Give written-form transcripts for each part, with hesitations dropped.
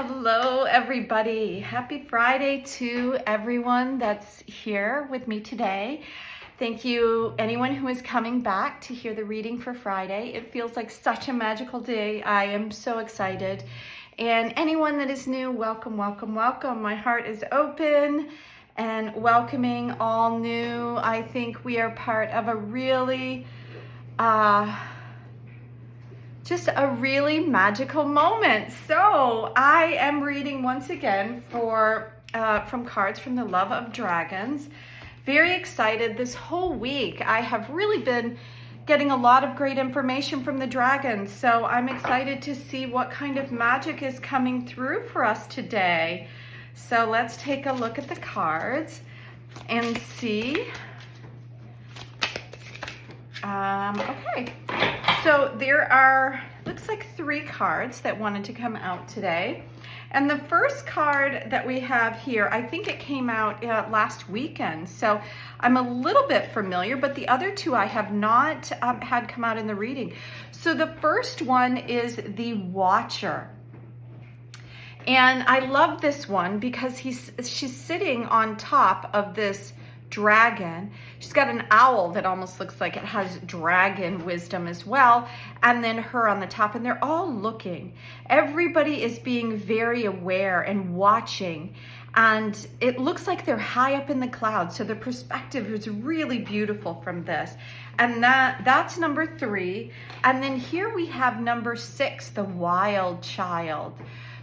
Hello, everybody. Happy Friday to everyone that's here with me today. Thank you, anyone who is coming back to hear the reading for Friday. It feels like such a magical day. I am so excited. And anyone that is new, welcome, welcome, welcome. My heart is open and welcoming all new. I think we are part of a really just a really magical moment. So I am reading once again from cards from the Love of Dragons. Very excited. This whole week I have really been getting a lot of great information from the dragons. So I'm excited to see what kind of magic is coming through for us today. So let's take a look at the cards and see. Okay. So there are, looks like 3 cards that wanted to come out today. And the first card that we have here, I think it came out last weekend. So I'm a little bit familiar, but the other 2 I have not had come out in the reading. So the first one is the Watcher. And I love this one because she's sitting on top of this dragon. She's got an owl that almost looks like it has dragon wisdom as well, and then her on the top, and they're all looking. Everybody is being very aware and watching, and it looks like they're high up in the clouds, so the perspective is really beautiful from this. And that's number 3. And then here we have number 6, the Wild Child.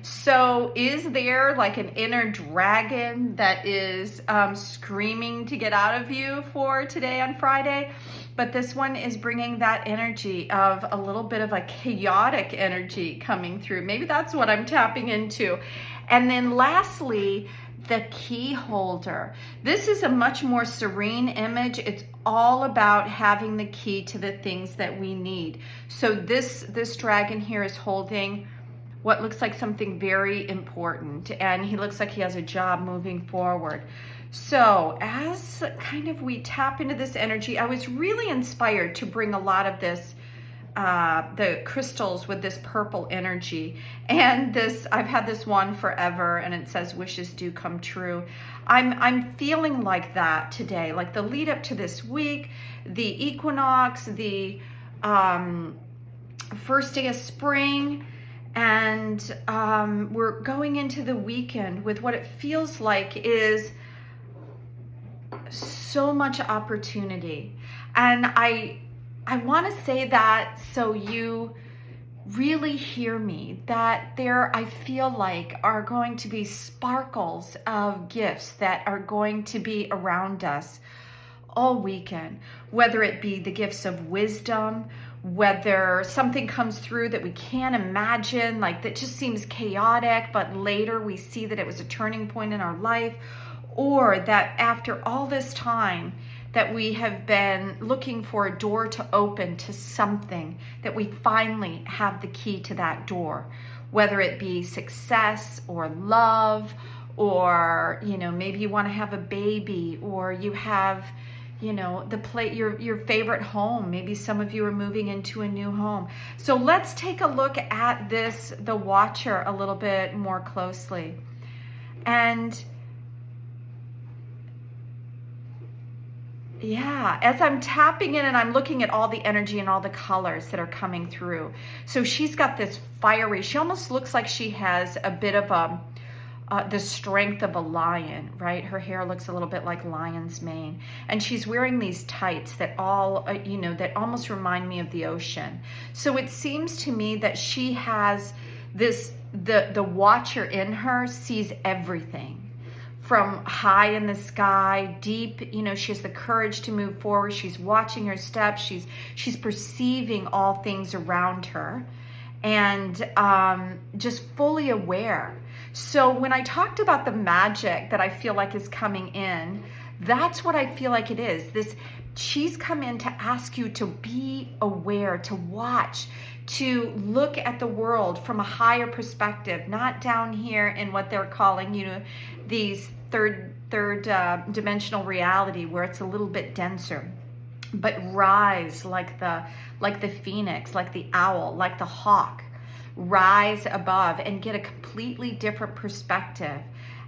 So is there like an inner dragon that is screaming to get out of you for today on Friday? But this one is bringing that energy of a little bit of a chaotic energy coming through. Maybe that's what I'm tapping into. And then lastly, the key holder. This is a much more serene image. It's all about having the key to the things that we need. So this dragon here is holding what looks like something very important, and he looks like he has a job moving forward. So as kind of we tap into this energy, I was really inspired to bring a lot of this the crystals with this purple energy. And this, I've had this one forever, and it says wishes do come true. I'm feeling like that today, like the lead up to this week, the equinox, the first day of spring, and we're going into the weekend with what it feels like is so much opportunity. And I want to say that so you really hear me, that there, I feel like, are going to be sparkles of gifts that are going to be around us all weekend, whether it be the gifts of wisdom, whether something comes through that we can't imagine, like that just seems chaotic, but later we see that it was a turning point in our life, or that after all this time that we have been looking for a door to open to something, that we finally have the key to that door, whether it be success or love, or, you know, maybe you want to have a baby, or you have, you know, your favorite home. Maybe some of you are moving into a new home. So let's take a look at this, the Watcher, a little bit more closely. And yeah, as I'm tapping in and I'm looking at all the energy and all the colors that are coming through. So she's got this fiery, she almost looks like she has a bit of the strength of a lion, right? Her hair looks a little bit like lion's mane. And she's wearing these tights that all, you know, that almost remind me of the ocean. So it seems to me that she has this, the Watcher in her sees everything. From high in the sky, deep, you know, she has the courage to move forward. She's watching her steps. She's perceiving all things around her, and just fully aware. So when I talked about the magic that I feel like is coming in, that's what I feel like it is. She's come in to ask you to be aware, to watch, to look at the world from a higher perspective, not down here in what they're calling, you know, these third dimensional reality where it's a little bit denser, but rise like the phoenix, like the owl, like the hawk. rise above and get a completely different perspective,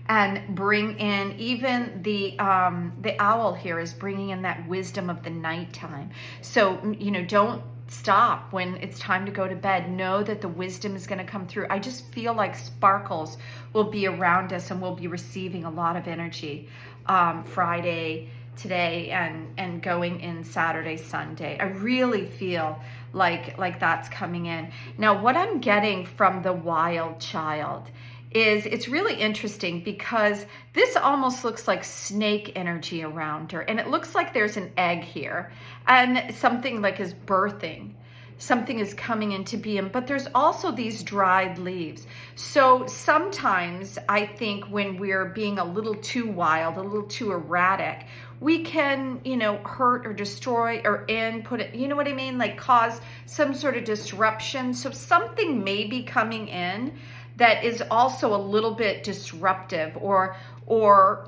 and bring in even the owl here is bringing in that wisdom of the nighttime. So, don't stop when it's time to go to bed. Know that the wisdom is going to come through. I just feel like sparkles will be around us, and we'll be receiving a lot of energy Friday, today, and going in Saturday, Sunday. I really feel like that's coming in. Now, what I'm getting from the wild child is, it's really interesting because this almost looks like snake energy around her, and it looks like there's an egg here, and something like is birthing. Something is coming into being, but there's also these dried leaves. So sometimes I think when we're being a little too wild, a little too erratic, we can, hurt or destroy or put it, you know what I mean? Like cause some sort of disruption. So something may be coming in that is also a little bit disruptive, or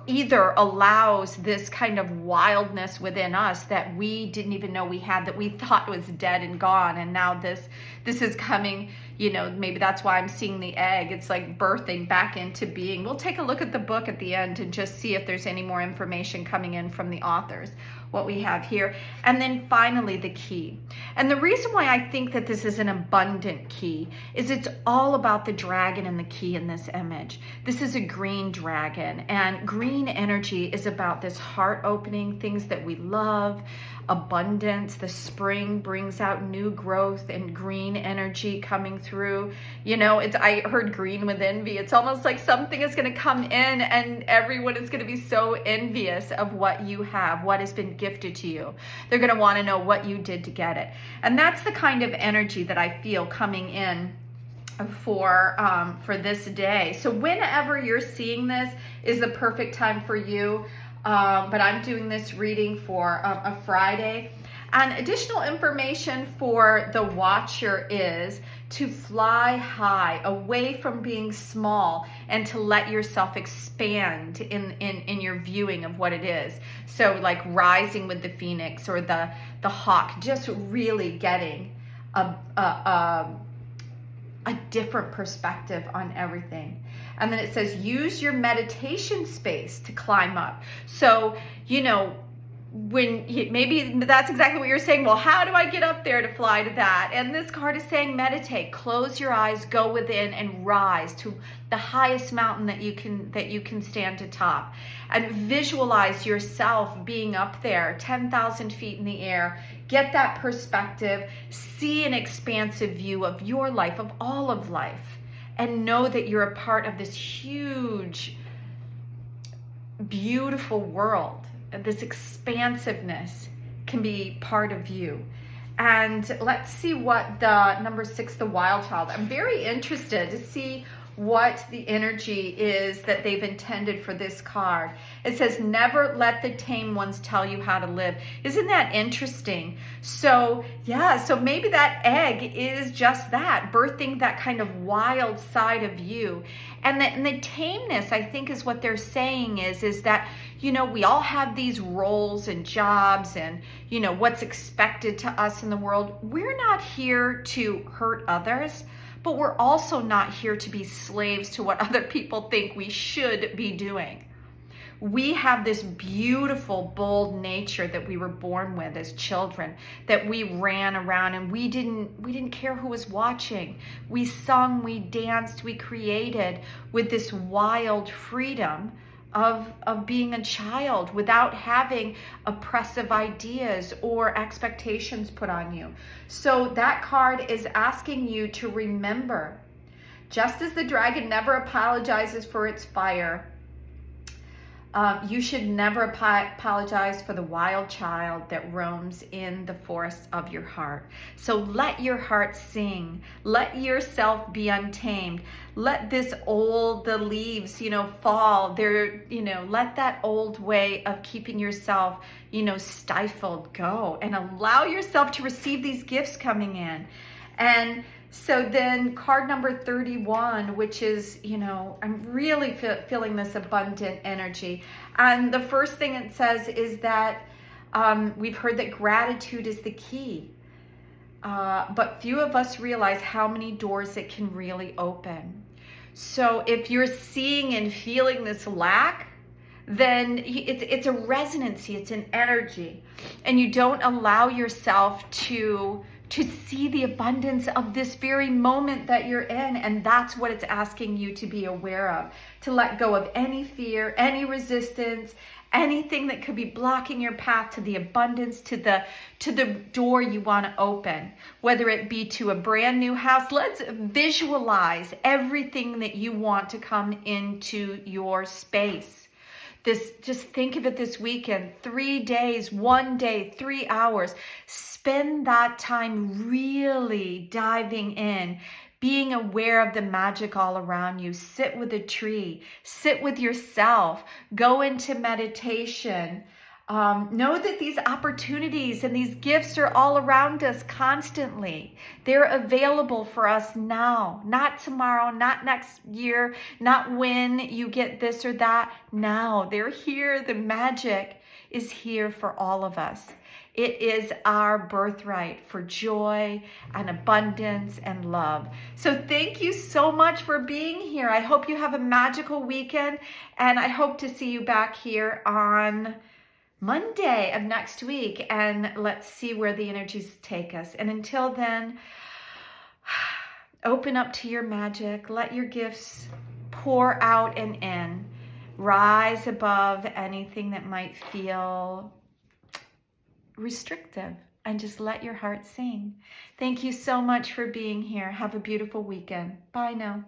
either allows this kind of wildness within us that we didn't even know we had, that we thought was dead and gone, and now this is coming, maybe that's why I'm seeing the egg. It's like birthing back into being. We'll take a look at the book at the end and just see if there's any more information coming in from the authors, what we have here. And then finally, the key. And the reason why I think that this is an abundant key is it's all about the dragon and the key in this image. This is a green dragon, and green energy is about this heart opening, things that we love, abundance. The spring brings out new growth and green energy coming through. I heard green with envy. It's almost like something is going to come in and everyone is going to be so envious of what you have, what has been gifted to you. They're going to want to know what you did to get it. And that's the kind of energy that I feel coming in for this day. So whenever you're seeing this is the perfect time for you. But I'm doing this reading for a Friday. And additional information for the watcher is to fly high, away from being small, and to let yourself expand in your viewing of what it is. So like rising with the phoenix or the hawk, just really getting a different perspective on everything. And then it says, use your meditation space to climb up. So, maybe that's exactly what you're saying. Well, how do I get up there to fly to that? And this card is saying, meditate, close your eyes, go within, and rise to the highest mountain that you can stand atop, and visualize yourself being up there 10,000 feet in the air. Get that perspective, see an expansive view of your life, of all of life, and know that you're a part of this huge, beautiful world. This expansiveness can be part of you. And let's see what the number 6, the wild child. I'm very interested to see what the energy is that they've intended for this card. It says, never let the tame ones tell you how to live. Isn't that interesting? So yeah, so maybe that egg is just that, birthing that kind of wild side of you. And the tameness, I think, is what they're saying is that, we all have these roles and jobs and, what's expected to us in the world. We're not here to hurt others, but we're also not here to be slaves to what other people think we should be doing. We have this beautiful, bold nature that we were born with as children, that we ran around and we didn't care who was watching. We sung, we danced, we created with this wild freedom of being a child without having oppressive ideas or expectations put on you. So that card is asking you to remember, just as the dragon never apologizes for its fire, you should never apologize for the wild child that roams in the forests of your heart. So let your heart sing. Let yourself be untamed. Let the leaves, fall. Let that old way of keeping yourself, stifled go, and allow yourself to receive these gifts coming in. And so then card number 31, which is, I'm really feeling this abundant energy. And the first thing it says is that we've heard that gratitude is the key. but few of us realize how many doors it can really open. So if you're seeing and feeling this lack, then it's a resonancy, it's an energy, and you don't allow yourself to see the abundance of this very moment that you're in. And that's what it's asking you to be aware of, to let go of any fear, any resistance, anything that could be blocking your path to the abundance, to the door you want to open, whether it be to a brand new house. Let's visualize everything that you want to come into your space. Just think of it this weekend, 3 days, 1 day, 3 hours. Spend that time really diving in, being aware of the magic all around you. Sit with a tree, sit with yourself, go into meditation. Know that these opportunities and these gifts are all around us constantly. They're available for us now, not tomorrow, not next year, not when you get this or that. Now, they're here. The magic is here for all of us. It is our birthright for joy and abundance and love. So thank you so much for being here. I hope you have a magical weekend, and I hope to see you back here on Monday of next week, and let's see where the energies take us. And until then, open up to your magic. Let your gifts pour out and in. Rise above anything that might feel restrictive, and just let your heart sing. Thank you so much for being here. Have a beautiful weekend. Bye now.